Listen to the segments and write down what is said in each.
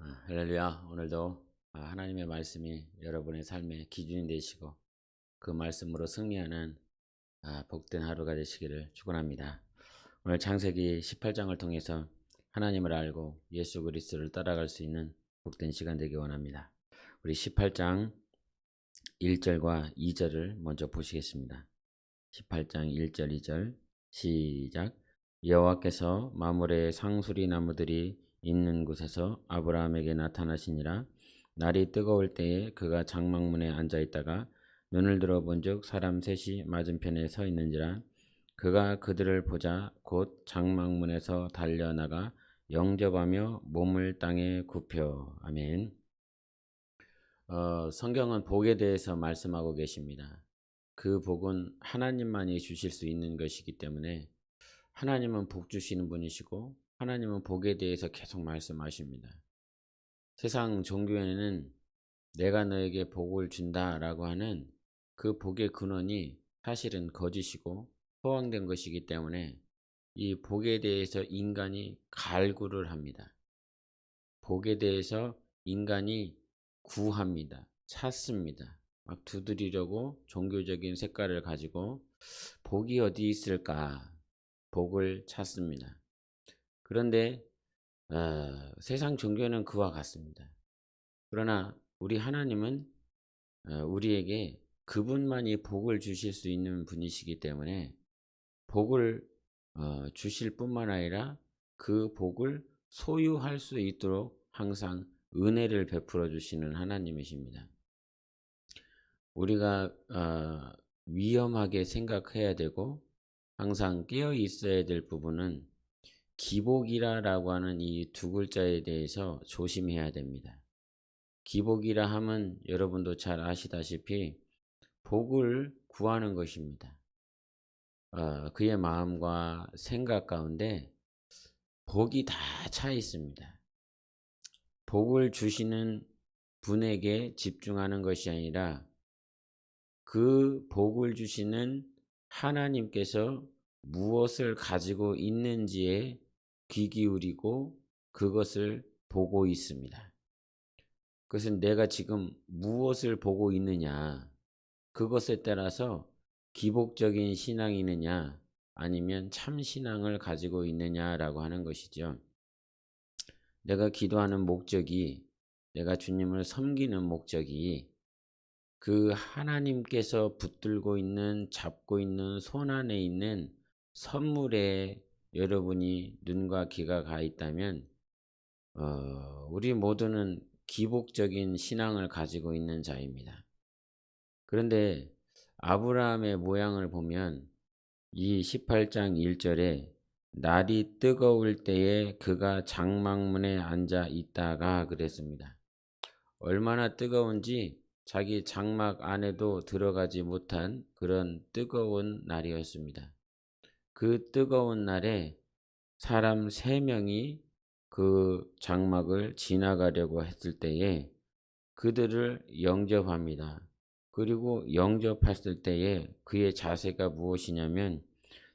할렐루야. 오늘도 하나님의 말씀이 여러분의 삶의 기준이 되시고 그 말씀으로 승리하는 복된 하루가 되시기를 축원합니다. 오늘 창세기 18장을 통해서 하나님을 알고 예수 그리스도를 따라갈 수 있는 복된 시간 되기 원합니다. 우리 18장 1절과 2절을 먼저 보시겠습니다. 18장 1절 2절 시작. 여호와께서 마므레 상수리 나무들이 있는 곳에서 아브라함에게 나타나시니라. 날이 뜨거울 때에 그가 장막문에 앉아 있다가 눈을 들어 본즉 사람 셋이 맞은편에 서 있는지라. 그가 그들을 보자 곧 장막문에서 달려나가 영접하며 몸을 땅에 굽혀. 아멘. 성경은 복에 대해서 말씀하고 계십니다. 그 복은 하나님만이 주실 수 있는 것이기 때문에 하나님은 복 주시는 분이시고 하나님은 복에 대해서 계속 말씀하십니다. 세상 종교에는 내가 너에게 복을 준다라고 하는 그 복의 근원이 사실은 거짓이고 허황된 것이기 때문에 이 복에 대해서 인간이 갈구를 합니다. 복에 대해서 인간이 구합니다. 찾습니다. 막 두드리려고 종교적인 색깔을 가지고 복이 어디 있을까? 복을 찾습니다. 그런데 세상 종교는 그와 같습니다. 그러나 우리 하나님은 우리에게 그분만이 복을 주실 수 있는 분이시기 때문에 복을 주실 뿐만 아니라 그 복을 소유할 수 있도록 항상 은혜를 베풀어 주시는 하나님이십니다. 우리가 위험하게 생각해야 되고 항상 깨어 있어야 될 부분은 기복이라고 하는 이 두 글자에 대해서 조심해야 됩니다. 기복이라 함은 여러분도 잘 아시다시피 복을 구하는 것입니다. 그의 마음과 생각 가운데 복이 다 차 있습니다. 복을 주시는 분에게 집중하는 것이 아니라 그 복을 주시는 하나님께서 무엇을 가지고 있는지에 귀 기울이고 그것을 보고 있습니다. 그것은 내가 지금 무엇을 보고 있느냐, 그것에 따라서 기복적인 신앙이느냐 아니면 참 신앙을 가지고 있느냐라고 하는 것이죠. 내가 기도하는 목적이, 내가 주님을 섬기는 목적이 그 하나님께서 붙들고 있는, 잡고 있는 손 안에 있는 선물에 여러분이 눈과 귀가 가 있다면 우리 모두는 기복적인 신앙을 가지고 있는 자입니다. 그런데 아브라함의 모양을 보면 이 18장 1절에 날이 뜨거울 때에 그가 장막문에 앉아 있다가 그랬습니다. 얼마나 뜨거운지 자기 장막 안에도 들어가지 못한 그런 뜨거운 날이었습니다. 그 뜨거운 날에 사람 3명이 그 장막을 지나가려고 했을 때에 그들을 영접합니다. 그리고 영접했을 때에 그의 자세가 무엇이냐면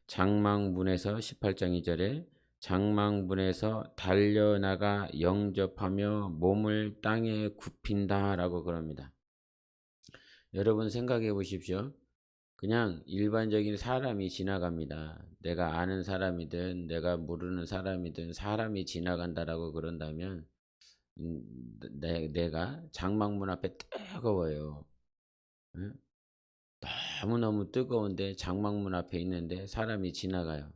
장막문에서 18장 2절에 장막문에서 달려나가 영접하며 몸을 땅에 굽힌다라고 그럽니다. 여러분 생각해 보십시오. 그냥 일반적인 사람이 지나갑니다. 내가 아는 사람이든 내가 모르는 사람이든 사람이 지나간다라고 그런다면 내가 장막문 앞에 뜨거워요. 응? 너무너무 뜨거운데 장막문 앞에 있는데 사람이 지나가요.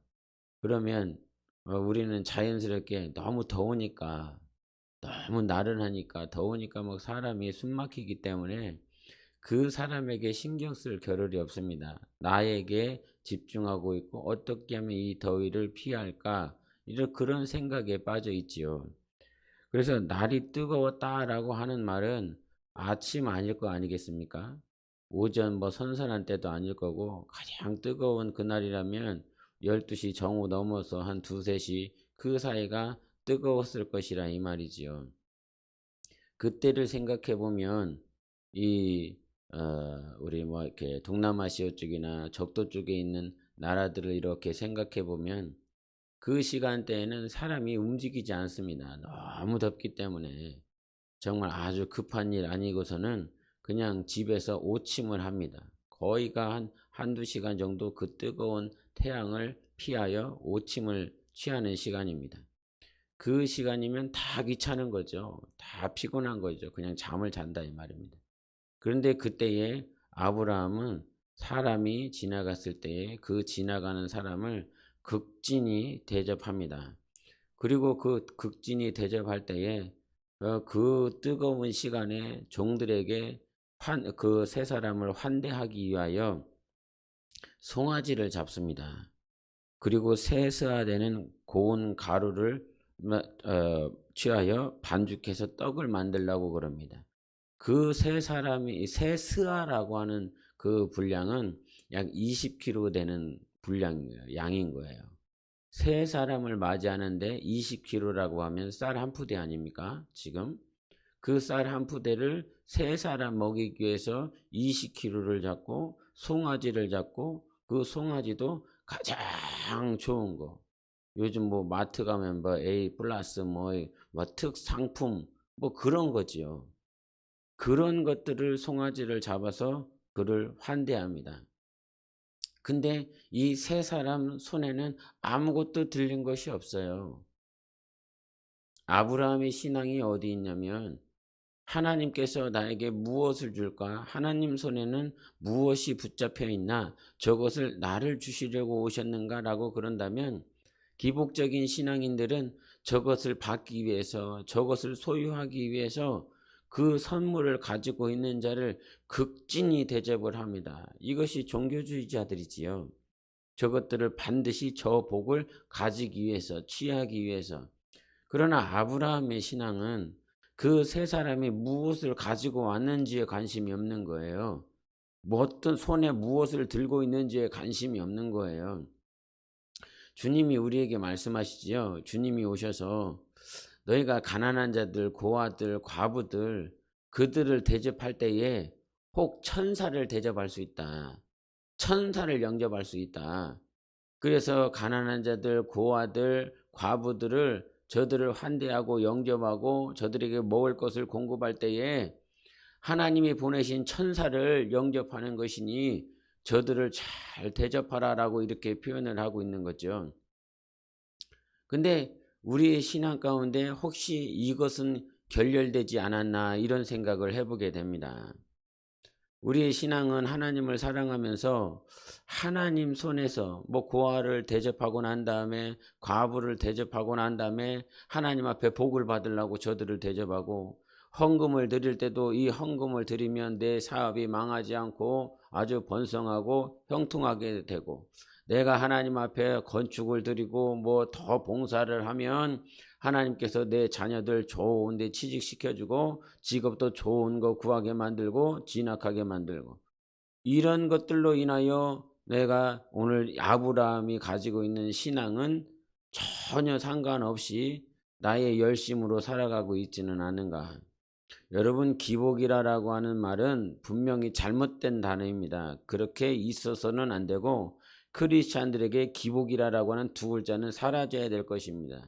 그러면 우리는 자연스럽게 너무 더우니까, 너무 나른하니까, 더우니까 막 사람이 숨 막히기 때문에 그 사람에게 신경 쓸 겨를이 없습니다. 나에게 집중하고 있고 어떻게 하면 이 더위를 피할까, 이런 그런 생각에 빠져 있지요. 그래서 날이 뜨거웠다라고 하는 말은 아침 아닐 거 아니겠습니까? 오전 뭐 선선한 때도 아닐 거고 가장 뜨거운 그날이라면 12시 정오 넘어서 한 2, 3시 그 사이가 뜨거웠을 것이라 이 말이지요. 그때를 생각해 보면 이 우리 뭐 이렇게 동남아시아 쪽이나 적도 쪽에 있는 나라들을 이렇게 생각해 보면 그 시간대에는 사람이 움직이지 않습니다. 너무 덥기 때문에. 정말 아주 급한 일 아니고서는 그냥 집에서 오침을 합니다. 거의가 한두 시간 정도 그 뜨거운 태양을 피하여 오침을 취하는 시간입니다. 그 시간이면 다 귀찮은 거죠. 다 피곤한 거죠. 그냥 잠을 잔다 이 말입니다. 그런데 그때에 아브라함은 사람이 지나갔을 때에 그 지나가는 사람을 극진히 대접합니다. 그리고 그 극진히 대접할 때에 그 뜨거운 시간에 종들에게 그 세 사람을 환대하기 위하여 송아지를 잡습니다. 그리고 세스화되는 고운 가루를 취하여 반죽해서 떡을 만들라고 그럽니다. 그 세 사람이 세스아라고 하는 그 분량은 약 20kg 되는 분량이에요. 양인 거예요. 세 사람을 맞이하는데 20kg라고 하면 쌀 한 푸대 아닙니까? 지금 그 쌀 한 푸대를 세 사람 먹이기 위해서 20kg를 잡고 송아지를 잡고 그 송아지도 가장 좋은 거. 요즘 뭐 마트 가면 뭐 A 플러스 뭐 특상품 뭐 그런 거지요. 그런 것들을 송아지를 잡아서 그를 환대합니다. 근데 이 세 사람 손에는 아무것도 들린 것이 없어요. 아브라함의 신앙이 어디 있냐면 하나님께서 나에게 무엇을 줄까? 하나님 손에는 무엇이 붙잡혀 있나? 저것을 나를 주시려고 오셨는가? 라고 그런다면 기복적인 신앙인들은 저것을 받기 위해서 저것을 소유하기 위해서 그 선물을 가지고 있는 자를 극진히 대접을 합니다. 이것이 종교주의자들이지요. 저것들을 반드시 저 복을 가지기 위해서 취하기 위해서. 그러나 아브라함의 신앙은 그 세 사람이 무엇을 가지고 왔는지에 관심이 없는 거예요. 뭐 어떤 손에 무엇을 들고 있는지에 관심이 없는 거예요. 주님이 우리에게 말씀하시지요. 주님이 오셔서 너희가 가난한 자들, 고아들, 과부들 그들을 대접할 때에 혹 천사를 대접할 수 있다. 천사를 영접할 수 있다. 그래서 가난한 자들, 고아들, 과부들을 저들을 환대하고 영접하고 저들에게 먹을 것을 공급할 때에 하나님이 보내신 천사를 영접하는 것이니 저들을 잘 대접하라라고 이렇게 표현을 하고 있는 거죠. 근데 우리의 신앙 가운데 혹시 이것은 결렬되지 않았나 이런 생각을 해보게 됩니다. 우리의 신앙은 하나님을 사랑하면서 하나님 손에서 뭐 고아를 대접하고 난 다음에 과부를 대접하고 난 다음에 하나님 앞에 복을 받으려고 저들을 대접하고 헌금을 드릴 때도 이 헌금을 드리면 내 사업이 망하지 않고 아주 번성하고 형통하게 되고 내가 하나님 앞에 건축을 드리고 뭐 더 봉사를 하면 하나님께서 내 자녀들 좋은 데 취직시켜주고 직업도 좋은 거 구하게 만들고 진학하게 만들고 이런 것들로 인하여 내가 오늘 아브라함이 가지고 있는 신앙은 전혀 상관없이 나의 열심으로 살아가고 있지는 않은가. 여러분 기복이라고 하는 말은 분명히 잘못된 단어입니다. 그렇게 있어서는 안 되고 크리스찬들에게 기복이라고 하는 두 글자는 사라져야 될 것입니다.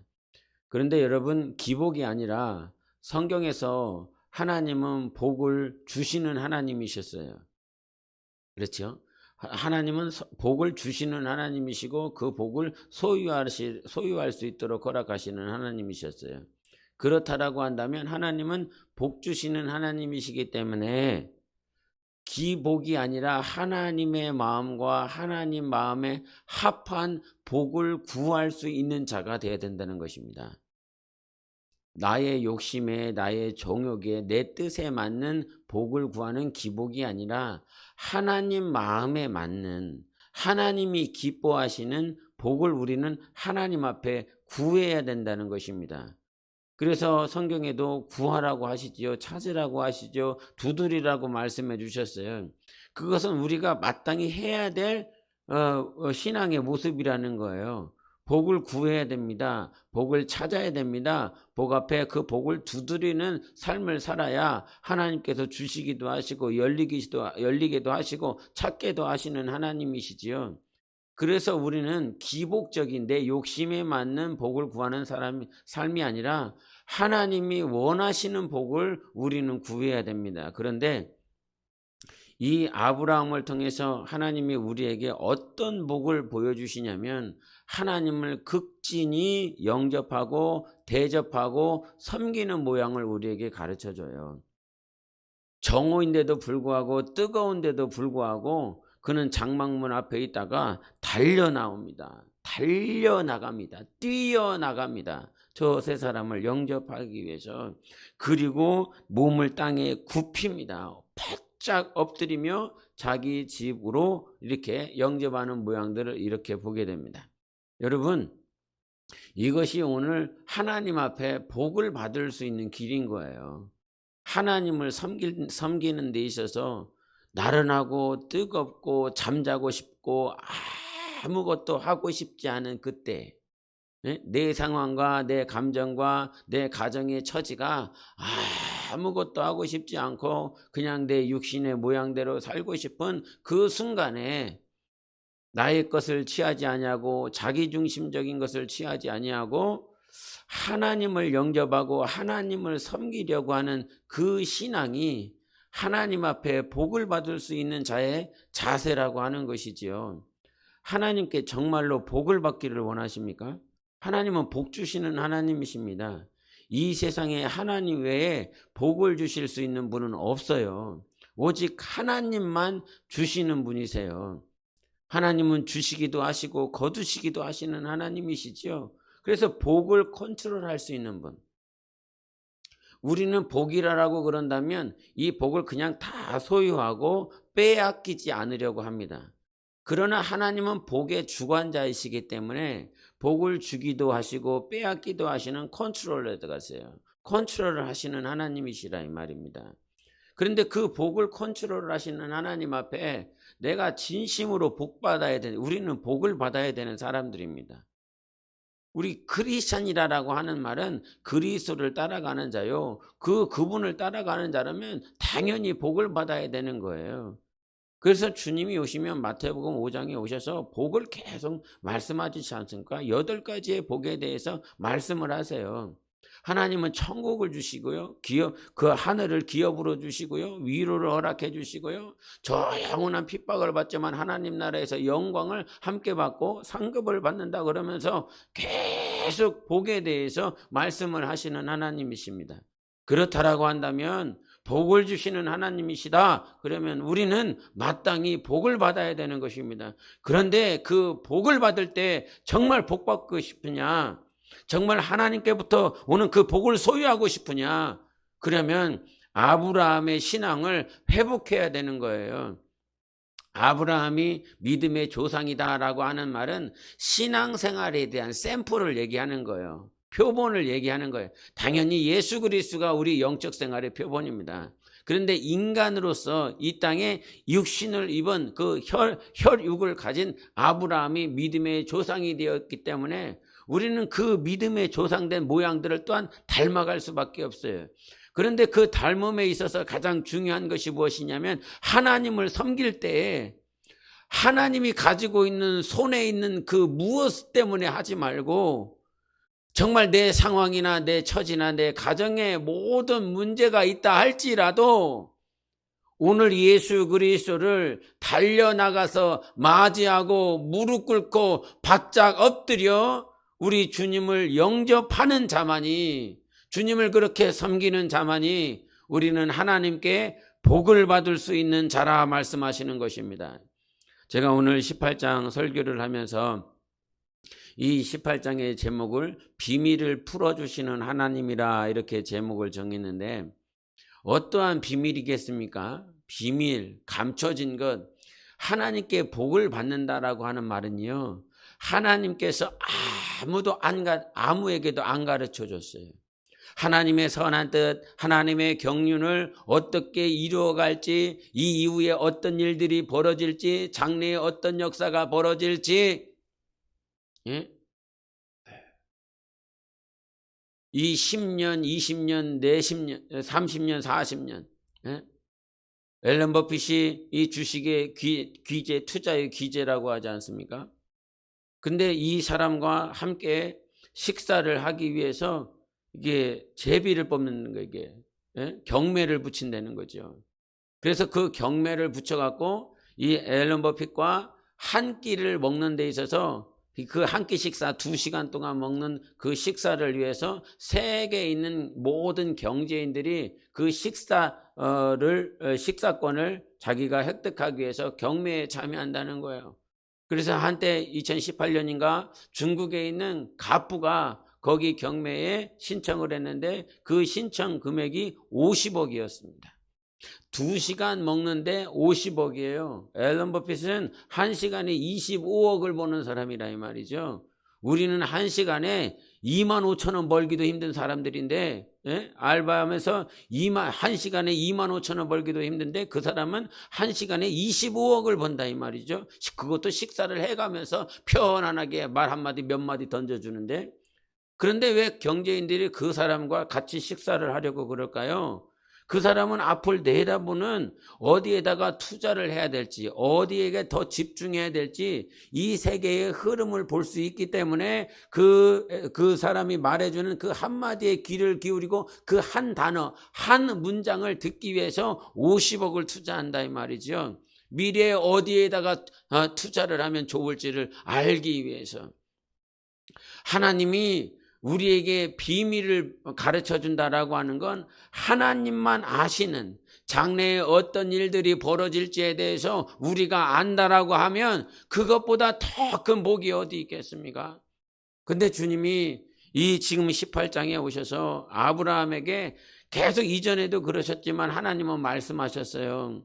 그런데 여러분 기복이 아니라 성경에서 하나님은 복을 주시는 하나님이셨어요. 그렇죠? 하나님은 복을 주시는 하나님이시고 그 복을 소유할 수 있도록 허락하시는 하나님이셨어요. 그렇다라고 한다면 하나님은 복 주시는 하나님이시기 때문에 기복이 아니라 하나님의 마음과 하나님 마음에 합한 복을 구할 수 있는 자가 되어야 된다는 것입니다. 나의 욕심에 나의 정욕에 내 뜻에 맞는 복을 구하는 기복이 아니라 하나님 마음에 맞는 하나님이 기뻐하시는 복을 우리는 하나님 앞에 구해야 된다는 것입니다. 그래서 성경에도 구하라고 하시지요. 찾으라고 하시죠. 두드리라고 말씀해 주셨어요. 그것은 우리가 마땅히 해야 될 신앙의 모습이라는 거예요. 복을 구해야 됩니다. 복을 찾아야 됩니다. 복 앞에 그 복을 두드리는 삶을 살아야 하나님께서 주시기도 하시고 열리기도 하시고 찾게도 하시는 하나님이시지요. 그래서 우리는 기복적인 내 욕심에 맞는 복을 구하는 삶이 아니라 하나님이 원하시는 복을 우리는 구해야 됩니다. 그런데 이 아브라함을 통해서 하나님이 우리에게 어떤 복을 보여주시냐면 하나님을 극진히 영접하고 대접하고 섬기는 모양을 우리에게 가르쳐줘요. 정오인데도 불구하고 뜨거운데도 불구하고 그는 장막문 앞에 있다가 달려나옵니다. 달려나갑니다. 뛰어나갑니다. 저 세 사람을 영접하기 위해서. 그리고 몸을 땅에 굽힙니다. 바짝 엎드리며 자기 집으로 이렇게 영접하는 모양들을 이렇게 보게 됩니다. 여러분, 이것이 오늘 하나님 앞에 복을 받을 수 있는 길인 거예요. 하나님을 섬기는 데 있어서 나른하고 뜨겁고 잠자고 싶고 아무것도 하고 싶지 않은 그때, 내 상황과 내 감정과 내 가정의 처지가 아무것도 하고 싶지 않고 그냥 내 육신의 모양대로 살고 싶은 그 순간에 나의 것을 취하지 아니하고 자기중심적인 것을 취하지 아니하고 하나님을 영접하고 하나님을 섬기려고 하는 그 신앙이 하나님 앞에 복을 받을 수 있는 자의 자세라고 하는 것이지요. 하나님께 정말로 복을 받기를 원하십니까? 하나님은 복 주시는 하나님이십니다. 이 세상에 하나님 외에 복을 주실 수 있는 분은 없어요. 오직 하나님만 주시는 분이세요. 하나님은 주시기도 하시고 거두시기도 하시는 하나님이시지요. 그래서 복을 컨트롤할 수 있는 분. 우리는 복이라고 그런다면 이 복을 그냥 다 소유하고 빼앗기지 않으려고 합니다. 그러나 하나님은 복의 주관자이시기 때문에 복을 주기도 하시고 빼앗기도 하시는 컨트롤러에 들어가세요. 컨트롤을 하시는 하나님이시라 이 말입니다. 그런데 그 복을 컨트롤 하시는 하나님 앞에 내가 진심으로 복 받아야 되는, 우리는 복을 받아야 되는 사람들입니다. 우리 크리스찬이라고 하는 말은 그리스도를 따라가는 자요. 그분을 따라가는 자라면 당연히 복을 받아야 되는 거예요. 그래서 주님이 오시면 마태복음 5장에 오셔서 복을 계속 말씀하시지 않습니까? 8가지의 복에 대해서 말씀을 하세요. 하나님은 천국을 주시고요. 그 하늘을 기업으로 주시고요. 위로를 허락해 주시고요. 저 영원한 핍박을 받지만 하나님 나라에서 영광을 함께 받고 상급을 받는다 그러면서 계속 복에 대해서 말씀을 하시는 하나님이십니다. 그렇다라고 한다면 복을 주시는 하나님이시다. 그러면 우리는 마땅히 복을 받아야 되는 것입니다. 그런데 그 복을 받을 때 정말 복 받고 싶으냐? 정말 하나님께부터 오는 그 복을 소유하고 싶으냐? 그러면 아브라함의 신앙을 회복해야 되는 거예요. 아브라함이 믿음의 조상이다라고 하는 말은 신앙생활에 대한 샘플을 얘기하는 거예요. 표본을 얘기하는 거예요. 당연히 예수 그리스도가 우리 영적 생활의 표본입니다. 그런데 인간으로서 이 땅에 육신을 입은 그 혈육을 가진 아브라함이 믿음의 조상이 되었기 때문에 우리는 그 믿음의 조상된 모양들을 또한 닮아갈 수밖에 없어요. 그런데 그 닮음에 있어서 가장 중요한 것이 무엇이냐면 하나님을 섬길 때 하나님이 가지고 있는 손에 있는 그 무엇 때문에 하지 말고 정말 내 상황이나 내 처지나 내 가정에 모든 문제가 있다 할지라도 오늘 예수 그리스도를 달려나가서 맞이하고 무릎 꿇고 바짝 엎드려 우리 주님을 영접하는 자만이, 주님을 그렇게 섬기는 자만이 우리는 하나님께 복을 받을 수 있는 자라 말씀하시는 것입니다. 제가 오늘 18장 설교를 하면서 이 18장의 제목을 비밀을 풀어주시는 하나님이라 이렇게 제목을 정했는데 어떠한 비밀이겠습니까? 비밀, 감춰진 것, 하나님께 복을 받는다라고 하는 말은요, 하나님께서 아무에게도 안 가르쳐 줬어요. 하나님의 선한 뜻, 하나님의 경륜을 어떻게 이루어갈지, 이 이후에 어떤 일들이 벌어질지, 장래에 어떤 역사가 벌어질지, 예? 이 10년, 20년, 40년, 30년, 40년, 예? 앨런 버핏이 이 주식의 귀재, 투자의 귀재라고 하지 않습니까? 근데 이 사람과 함께 식사를 하기 위해서 이게 제비를 뽑는 거, 이게 예? 경매를 붙인다는 거죠. 그래서 그 경매를 붙여갖고 이 앨런 버핏과 한 끼를 먹는 데 있어서 그 한 끼 식사 2시간 동안 먹는 그 식사를 위해서 세계에 있는 모든 경제인들이 그 식사권을 자기가 획득하기 위해서 경매에 참여한다는 거예요. 그래서 한때 2018년인가 중국에 있는 갑부가 거기 경매에 신청을 했는데 그 신청 금액이 50억이었습니다. 2시간 먹는데 50억이에요. 앨런 버핏은 1시간에 25억을 버는 사람이라 이 말이죠. 우리는 1시간에 25,000원 벌기도 힘든 사람들인데, 예? 알바하면서 1시간에 25,000원 벌기도 힘든데 그 사람은 1시간에 25억을 번다 이 말이죠. 그것도 식사를 해가면서 편안하게 말 한마디 몇 마디 던져주는데, 그런데 왜 경제인들이 그 사람과 같이 식사를 하려고 그럴까요? 그 사람은 앞을 내다보는 어디에다가 투자를 해야 될지, 어디에게 더 집중해야 될지 이 세계의 흐름을 볼 수 있기 때문에 그 사람이 말해주는 그 한마디에 귀를 기울이고 그 한 단어, 한 문장을 듣기 위해서 50억을 투자한다 이 말이죠. 미래에 어디에다가 투자를 하면 좋을지를 알기 위해서. 하나님이 우리에게 비밀을 가르쳐 준다라고 하는 건 하나님만 아시는, 장래에 어떤 일들이 벌어질지에 대해서 우리가 안다라고 하면 그것보다 더 큰 복이 어디 있겠습니까? 근데 주님이 이 지금 18장에 오셔서 아브라함에게 계속 이전에도 그러셨지만 하나님은 말씀하셨어요.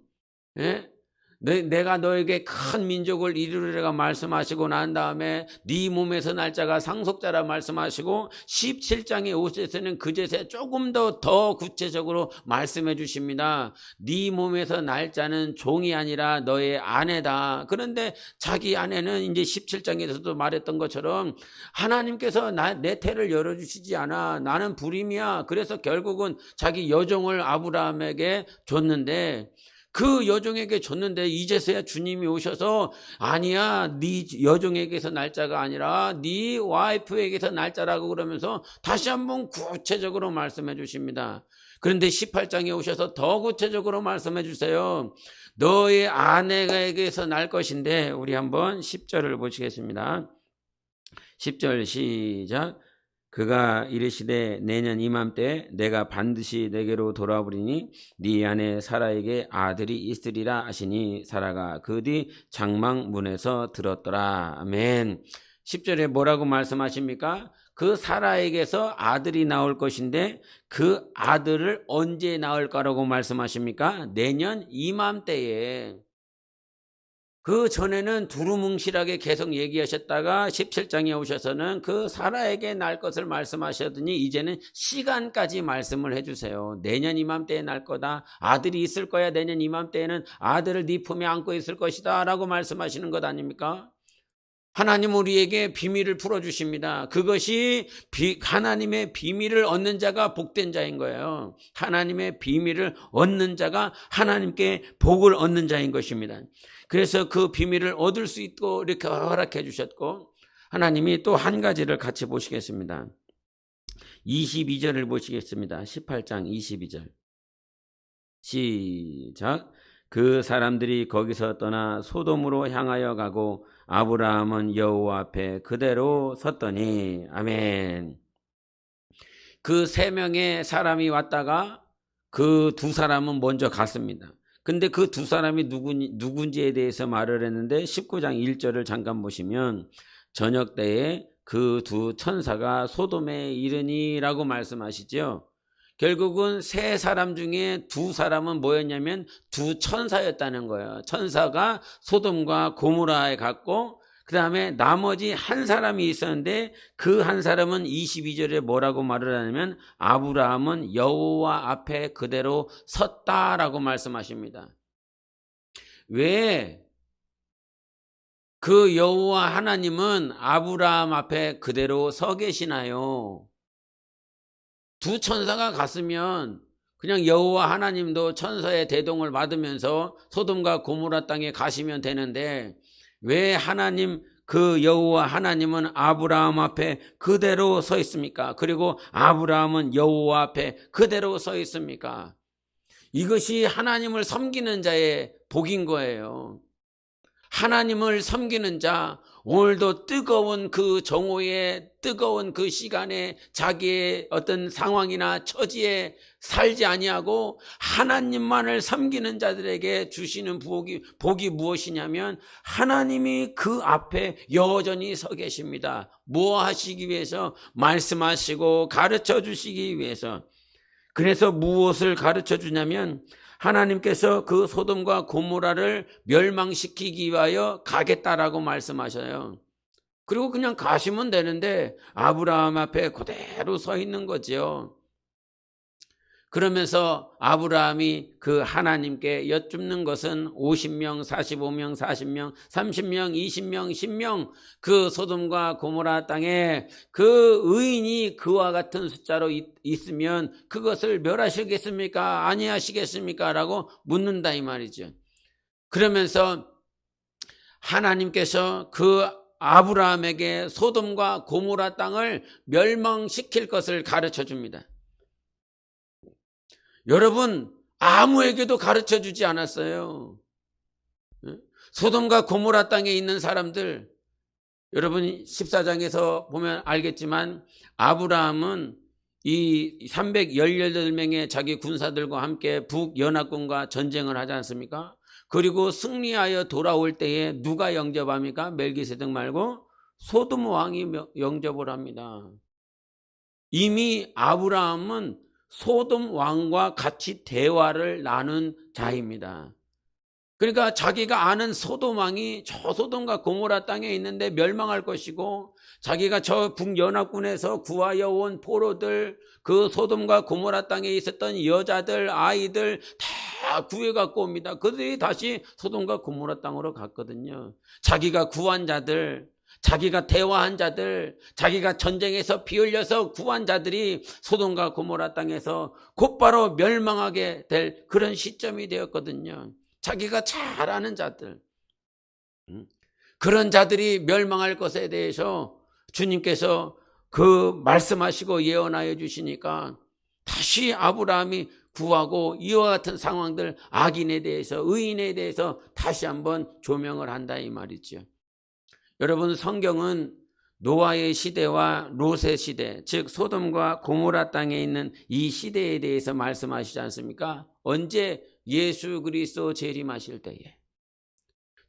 예? 내가 너에게 큰 민족을 이루리라 말씀하시고 난 다음에 네 몸에서 날 자가 상속자라 말씀하시고 17장에 오셔서는 그제서 조금 더 구체적으로 말씀해 주십니다. 네 몸에서 날 자는 종이 아니라 너의 아내다. 그런데 자기 아내는 이제 17장에서도 말했던 것처럼 하나님께서 내 태를 열어주시지 않아. 나는 불임이야. 그래서 결국은 자기 여종을 아브라함에게 줬는데, 그 여종에게 줬는데 이제서야 주님이 오셔서 아니야, 네 여종에게서 날짜가 아니라 네 와이프에게서 날짜라고 그러면서 다시 한번 구체적으로 말씀해 주십니다. 그런데 18장에 오셔서 더 구체적으로 말씀해 주세요. 너의 아내에게서 날 것인데, 우리 한번 10절을 보시겠습니다. 10절 시작. 그가 이르시되 내년 이맘때 내가 반드시 내게로 돌아오리니 네 아내 사라에게 아들이 있으리라 하시니 사라가 그 뒤 장막문에서 들었더라. 아멘. 10절에 뭐라고 말씀하십니까? 그 사라에게서 아들이 나올 것인데 그 아들을 언제 낳을 거라고 말씀하십니까? 내년 이맘때에. 그 전에는 두루뭉실하게 계속 얘기하셨다가 17장에 오셔서는 그 사라에게 날 것을 말씀하셨더니 이제는 시간까지 말씀을 해주세요. 내년 이맘때에 날 거다. 아들이 있을 거야. 내년 이맘때에는 아들을 네 품에 안고 있을 것이다 라고 말씀하시는 것 아닙니까? 하나님 우리에게 비밀을 풀어주십니다. 그것이 하나님의 비밀을 얻는 자가 복된 자인 거예요. 하나님의 비밀을 얻는 자가 하나님께 복을 얻는 자인 것입니다. 그래서 그 비밀을 얻을 수 있도록 이렇게 허락해 주셨고, 하나님이 또 한 가지를 같이 보시겠습니다. 22절을 보시겠습니다. 18장 22절 시작. 그 사람들이 거기서 떠나 소돔으로 향하여 가고 아브라함은 여호와 앞에 그대로 섰더니. 아멘. 그 3명의 사람이 왔다가 그 2사람은 먼저 갔습니다. 근데 그 2사람이 누군지에 대해서 말을 했는데 19장 1절을 잠깐 보시면 저녁 때에 그 2 천사가 소돔에 이르니라고 말씀하시죠. 결국은 3사람 중에 2사람은 뭐였냐면 2 천사였다는 거예요. 천사가 소돔과 고모라에 갔고, 그 다음에 나머지 한 사람이 있었는데 그 한 사람은 22절에 뭐라고 말을 하냐면 아브라함은 여호와 앞에 그대로 섰다라고 말씀하십니다. 왜? 그 여호와 하나님은 아브라함 앞에 그대로 서 계시나요? 2 천사가 갔으면 그냥 여호와 하나님도 천사의 대동을 받으면서 소돔과 고모라 땅에 가시면 되는데 왜 하나님 그 여호와 하나님은 아브라함 앞에 그대로 서 있습니까? 그리고 아브라함은 여호와 앞에 그대로 서 있습니까? 이것이 하나님을 섬기는 자의 복인 거예요. 하나님을 섬기는 자, 오늘도 뜨거운 그 정오에, 뜨거운 그 시간에 자기의 어떤 상황이나 처지에 살지 아니하고 하나님만을 섬기는 자들에게 주시는 복이 무엇이냐면 하나님이 그 앞에 여전히 서 계십니다. 뭐 하시기 위해서? 말씀하시고 가르쳐 주시기 위해서. 그래서 무엇을 가르쳐 주냐면 하나님께서 그 소돔과 고모라를 멸망시키기 위하여 가겠다라고 말씀하셔요. 그리고 그냥 가시면 되는데 아브라함 앞에 그대로 서 있는 거죠. 그러면서 아브라함이 그 하나님께 여쭙는 것은 50명, 45명, 40명, 30명, 20명, 10명 그 소돔과 고모라 땅에 그 의인이 그와 같은 숫자로 있으면 그것을 멸하시겠습니까? 아니하시겠습니까? 라고 묻는다 이 말이죠. 그러면서 하나님께서 그 아브라함에게 소돔과 고모라 땅을 멸망시킬 것을 가르쳐 줍니다. 여러분, 아무에게도 가르쳐 주지 않았어요. 소돔과 고모라 땅에 있는 사람들, 여러분 14장에서 보면 알겠지만 아브라함은 이 318명의 자기 군사들과 함께 북연합군과 전쟁을 하지 않습니까? 그리고 승리하여 돌아올 때에 누가 영접합니까? 멜기세덱 말고 소돔 왕이 영접을 합니다. 이미 아브라함은 소돔 왕과 같이 대화를 나눈 자입니다. 그러니까 자기가 아는 소돔 왕이 저 소돔과 고모라 땅에 있는데 멸망할 것이고 자기가 저 북연합군에서 구하여 온 포로들 그 소돔과 고모라 땅에 있었던 여자들 아이들 다 구해갖고 옵니다. 그들이 다시 소돔과 고모라 땅으로 갔거든요. 자기가 구한 자들, 자기가 대화한 자들, 자기가 전쟁에서 피 흘려서 구한 자들이 소돔과 고모라 땅에서 곧바로 멸망하게 될 그런 시점이 되었거든요. 자기가 잘 아는 자들, 그런 자들이 멸망할 것에 대해서 주님께서 그 말씀하시고 예언하여 주시니까 다시 아브라함이 구하고 이와 같은 상황들, 악인에 대해서 의인에 대해서 다시 한번 조명을 한다 이 말이죠. 여러분, 성경은 노아의 시대와 롯의 시대, 즉 소돔과 고모라 땅에 있는 이 시대에 대해서 말씀하시지 않습니까? 언제? 예수 그리스도 재림하실 때에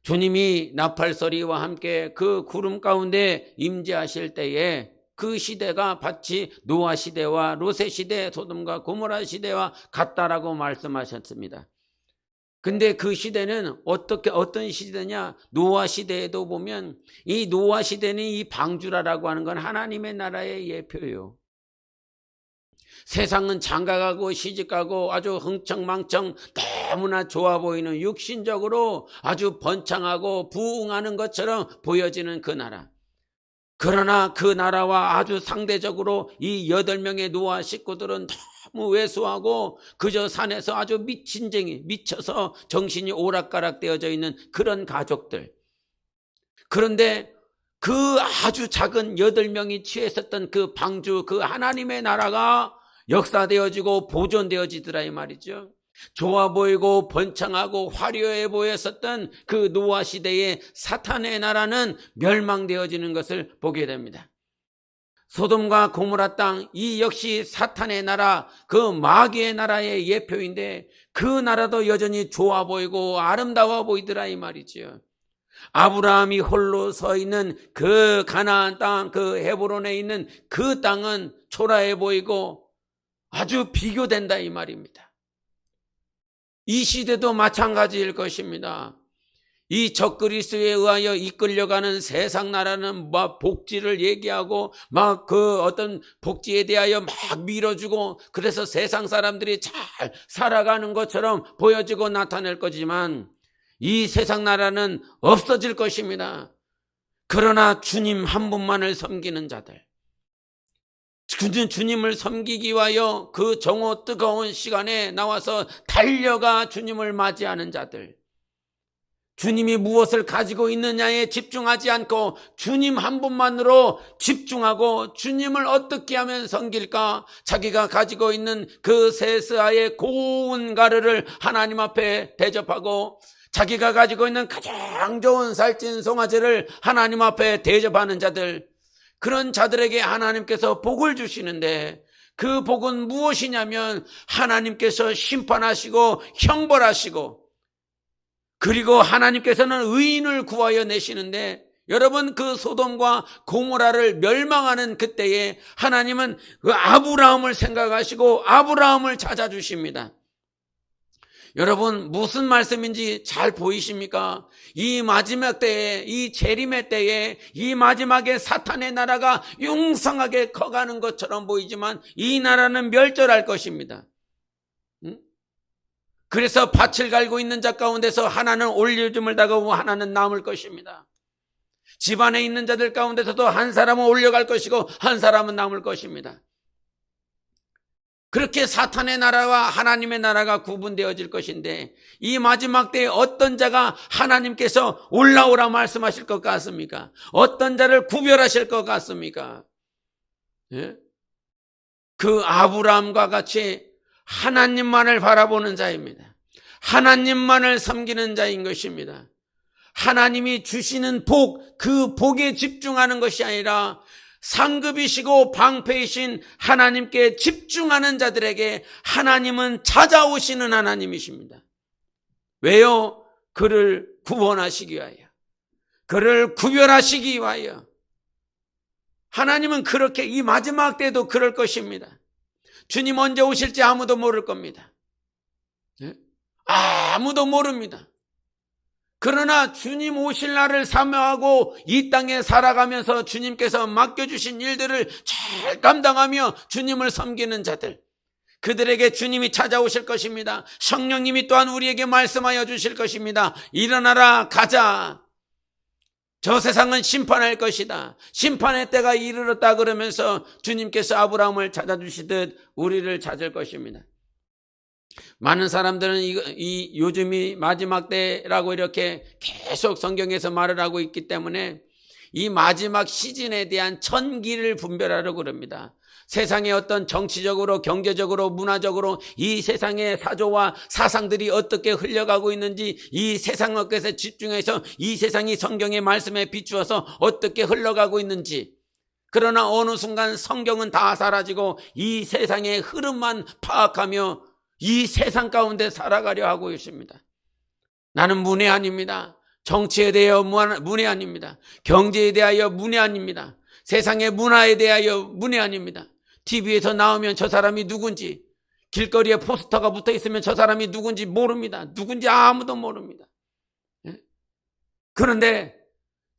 주님이 나팔소리와 함께 그 구름 가운데 임재하실 때에 그 시대가 마치 노아 시대와 롯의 시대, 소돔과 고모라 시대와 같다라고 말씀하셨습니다. 근데 그 시대는 어떤 시대냐? 노아 시대에도 보면 이 노아 시대는 이 방주라라고 하는 건 하나님의 나라의 예표예요. 세상은 장가가고 시집가고 아주 흥청망청 너무나 좋아 보이는 육신적으로 아주 번창하고 부흥하는 것처럼 보여지는 그 나라. 그러나 그 나라와 아주 상대적으로 이 8명의 노아 식구들은 너무 왜소하고 그저 산에서 아주 미쳐서 정신이 오락가락 되어져 있는 그런 가족들. 그런데 그 아주 작은 8명이 취했었던 그 방주, 그 하나님의 나라가 역사되어지고 보존되어지더라 이 말이죠. 좋아 보이고 번창하고 화려해 보였었던 그 노아 시대의 사탄의 나라는 멸망되어지는 것을 보게 됩니다. 소돔과 고모라 땅, 이 역시 사탄의 나라, 그 마귀의 나라의 예표인데 그 나라도 여전히 좋아 보이고 아름다워 보이더라 이 말이죠. 아브라함이 홀로 서 있는 그 가나안 땅, 그 헤브론에 있는 그 땅은 초라해 보이고 아주 비교된다 이 말입니다. 이 시대도 마찬가지일 것입니다. 이 적그리스도에 의하여 이끌려가는 세상 나라는 막 복지를 얘기하고 막 그 어떤 복지에 대하여 막 밀어주고 그래서 세상 사람들이 잘 살아가는 것처럼 보여지고 나타낼 거지만 이 세상 나라는 없어질 것입니다. 그러나 주님 한 분만을 섬기는 자들, 주님을 섬기기 위하여 그 정오 뜨거운 시간에 나와서 달려가 주님을 맞이하는 자들, 주님이 무엇을 가지고 있느냐에 집중하지 않고 주님 한 분만으로 집중하고 주님을 어떻게 하면 섬길까? 자기가 가지고 있는 그 세스아의 고운 가루를 하나님 앞에 대접하고 자기가 가지고 있는 가장 좋은 살찐 송아지를 하나님 앞에 대접하는 자들, 그런 자들에게 하나님께서 복을 주시는데, 그 복은 무엇이냐면 하나님께서 심판하시고 형벌하시고, 그리고 하나님께서는 의인을 구하여 내시는데, 여러분, 그 소돔과 고모라를 멸망하는 그때에 하나님은 그 아브라함을 생각하시고 아브라함을 찾아주십니다. 여러분, 무슨 말씀인지 잘 보이십니까? 이 마지막 때에, 이 재림의 때에, 이 마지막에 사탄의 나라가 융성하게 커가는 것처럼 보이지만 이 나라는 멸절할 것입니다. 그래서 밭을 갈고 있는 자 가운데서 하나는 올려줌을 당하고 하나는 남을 것입니다. 집안에 있는 자들 가운데서도 한 사람은 올려갈 것이고 한 사람은 남을 것입니다. 그렇게 사탄의 나라와 하나님의 나라가 구분되어질 것인데, 이 마지막 때에 어떤 자가 하나님께서 올라오라 말씀하실 것 같습니까? 어떤 자를 구별하실 것 같습니까? 예? 그 아브라함과 같이 하나님만을 바라보는 자입니다. 하나님만을 섬기는 자인 것입니다. 하나님이 주시는 복, 그 복에 집중하는 것이 아니라 상급이시고 방패이신 하나님께 집중하는 자들에게 하나님은 찾아오시는 하나님이십니다. 왜요? 그를 구원하시기 위하여, 그를 구별하시기 위하여. 하나님은 그렇게 이 마지막 때도 그럴 것입니다. 주님 언제 오실지 아무도 모를 겁니다. 아무도 모릅니다. 그러나 주님 오실 날을 사모하고 이 땅에 살아가면서 주님께서 맡겨주신 일들을 잘 감당하며 주님을 섬기는 자들, 그들에게 주님이 찾아오실 것입니다. 성령님이 또한 우리에게 말씀하여 주실 것입니다. 일어나라, 가자. 저 세상은 심판할 것이다. 심판의 때가 이르렀다 그러면서 주님께서 아브라함을 찾아주시듯 우리를 찾을 것입니다. 많은 사람들은 이 요즘이 마지막 때라고 이렇게 계속 성경에서 말을 하고 있기 때문에 이 마지막 시즌에 대한 천기를 분별하려고 그럽니다. 세상의 어떤 정치적으로, 경제적으로, 문화적으로 이 세상의 사조와 사상들이 어떻게 흘러가고 있는지, 이 세상 속에서 집중해서 이 세상이 성경의 말씀에 비추어서 어떻게 흘러가고 있는지, 그러나 어느 순간 성경은 다 사라지고 이 세상의 흐름만 파악하며 이 세상 가운데 살아가려 하고 있습니다. 나는 문외한입니다. 정치에 대하여 문외한입니다. 경제에 대하여 문외한입니다. 세상의 문화에 대하여 문외한입니다. TV에서 나오면 저 사람이 누군지, 길거리에 포스터가 붙어 있으면 저 사람이 누군지 모릅니다. 누군지 아무도 모릅니다. 그런데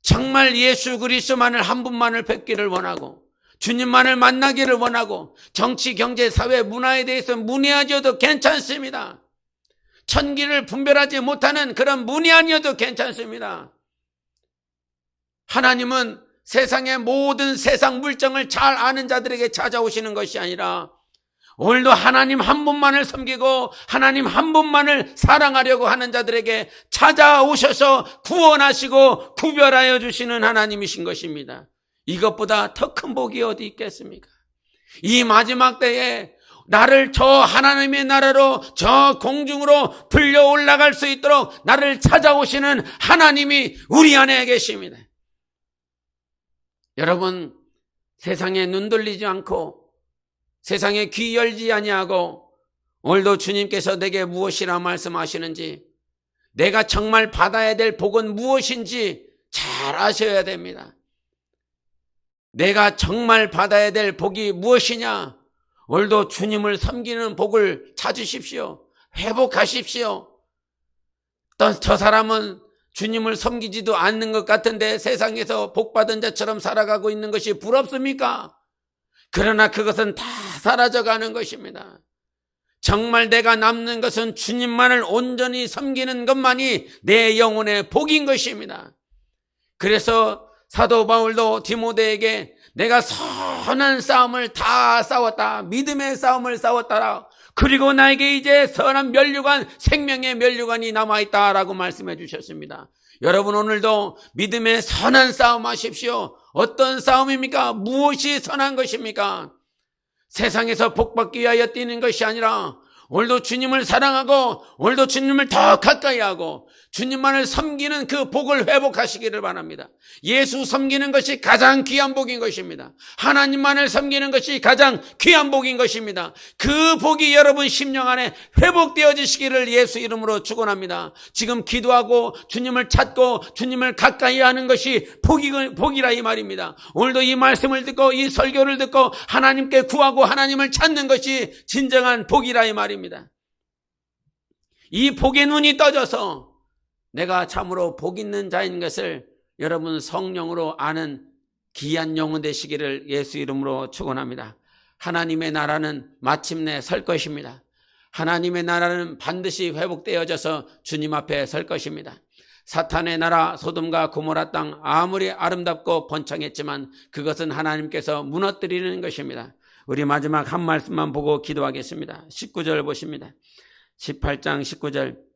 정말 예수 그리스도만을 한 분만을 뵙기를 원하고 주님만을 만나기를 원하고 정치, 경제, 사회, 문화에 대해서 문외한이어도 괜찮습니다. 천기를 분별하지 못하는 그런 문외한이어도 괜찮습니다. 하나님은 세상의 모든 세상 물정을 잘 아는 자들에게 찾아오시는 것이 아니라 오늘도 하나님 한 분만을 섬기고 하나님 한 분만을 사랑하려고 하는 자들에게 찾아오셔서 구원하시고 구별하여 주시는 하나님이신 것입니다. 이것보다 더 큰 복이 어디 있겠습니까? 이 마지막 때에 나를 저 하나님의 나라로, 저 공중으로 들려 올라갈 수 있도록 나를 찾아오시는 하나님이 우리 안에 계십니다. 여러분, 세상에 눈 돌리지 않고 세상에 귀 열지 아니하고 오늘도 주님께서 내게 무엇이라 말씀하시는지, 내가 정말 받아야 될 복은 무엇인지 잘 아셔야 됩니다. 내가 정말 받아야 될 복이 무엇이냐? 오늘도 주님을 섬기는 복을 찾으십시오. 회복하십시오. 저 사람은 주님을 섬기지도 않는 것 같은데 세상에서 복받은 자처럼 살아가고 있는 것이 부럽습니까? 그러나 그것은 다 사라져가는 것입니다. 정말 내가 남는 것은 주님만을 온전히 섬기는 것만이 내 영혼의 복인 것입니다. 그래서 사도 바울도 디모데에게 내가 선한 싸움을 다 싸웠다. 믿음의 싸움을 싸웠다. 그리고 나에게 이제 선한 면류관, 생명의 면류관이 남아있다라고 말씀해 주셨습니다. 여러분, 오늘도 믿음의 선한 싸움 하십시오. 어떤 싸움입니까? 무엇이 선한 것입니까? 세상에서 복받기 위하여 뛰는 것이 아니라 오늘도 주님을 사랑하고 오늘도 주님을 더 가까이 하고 주님만을 섬기는 그 복을 회복하시기를 바랍니다. 예수 섬기는 것이 가장 귀한 복인 것입니다. 하나님만을 섬기는 것이 가장 귀한 복인 것입니다. 그 복이 여러분 심령 안에 회복되어지시기를 예수 이름으로 축원합니다. 지금 기도하고 주님을 찾고 주님을 가까이 하는 것이 복이라 이 말입니다. 오늘도 이 말씀을 듣고 이 설교를 듣고 하나님께 구하고 하나님을 찾는 것이 진정한 복이라 이 말입니다. 이 복의 눈이 떠져서 내가 참으로 복 있는 자인 것을 여러분 성령으로 아는 귀한 영혼 되시기를 예수 이름으로 축원합니다. 하나님의 나라는 마침내 설 것입니다. 하나님의 나라는 반드시 회복되어져서 주님 앞에 설 것입니다. 사탄의 나라 소돔과 고모라 땅 아무리 아름답고 번창했지만 그것은 하나님께서 무너뜨리는 것입니다. 우리 마지막 한 말씀만 보고 기도하겠습니다. 19절 보십니다. 18장 19절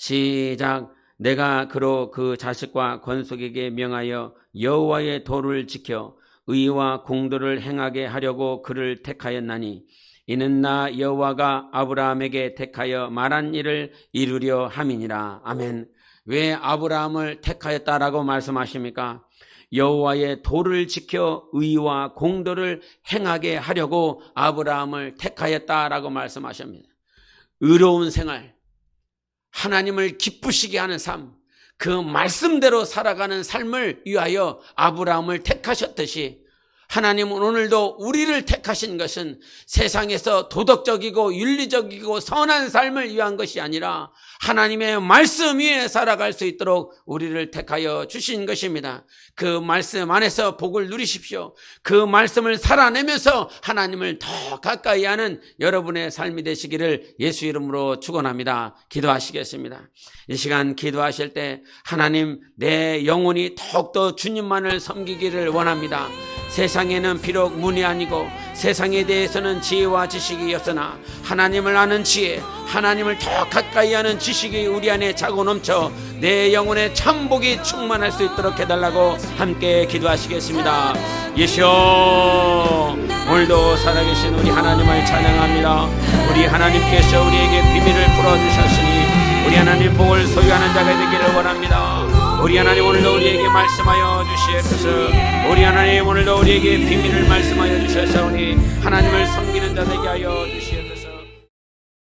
시작. 내가 그로 그 자식과 권속에게 명하여 여호와의 도를 지켜 의와 공도를 행하게 하려고 그를 택하였나니 이는 나 여호와가 아브라함에게 택하여 말한 일을 이루려 함이니라. 아멘. 왜 아브라함을 택하였다라고 말씀하십니까? 여호와의 도를 지켜 의와 공도를 행하게 하려고 아브라함을 택하였다라고 말씀하십니다. 의로운 생활, 하나님을 기쁘시게 하는 삶, 그 말씀대로 살아가는 삶을 위하여 아브라함을 택하셨듯이 하나님은 오늘도 우리를 택하신 것은 세상에서 도덕적이고 윤리적이고 선한 삶을 위한 것이 아니라 하나님의 말씀 위에 살아갈 수 있도록 우리를 택하여 주신 것입니다. 그 말씀 안에서 복을 누리십시오. 그 말씀을 살아내면서 하나님을 더 가까이 하는 여러분의 삶이 되시기를 예수 이름으로 축원합니다. 기도하시겠습니다. 이 시간 기도하실 때 하나님, 내 영혼이 더욱더 주님만을 섬기기를 원합니다. 세상에는 비록 문외한이고 세상에 대해서는 지혜와 지식이 없으나 하나님을 아는 지혜, 하나님을 더 가까이 하는 지식이 우리 안에 차고 넘쳐 내 영혼의 참복이 충만할 수 있도록 해달라고 함께 기도하시겠습니다. 예수여, 오늘도 살아계신 우리 하나님을 찬양합니다. 우리 하나님께서 우리에게 비밀을 풀어주셨으니 우리 하나님 복을 소유하는 자가 되기를 원합니다. 우리 하나님, 오늘도 우리에게 말씀하여 주시옵소서. 우리 하나님, 오늘도 우리에게 비밀을 말씀하여 주셔서 우리 하나님을 섬기는 자 되게 하여 주시옵소서.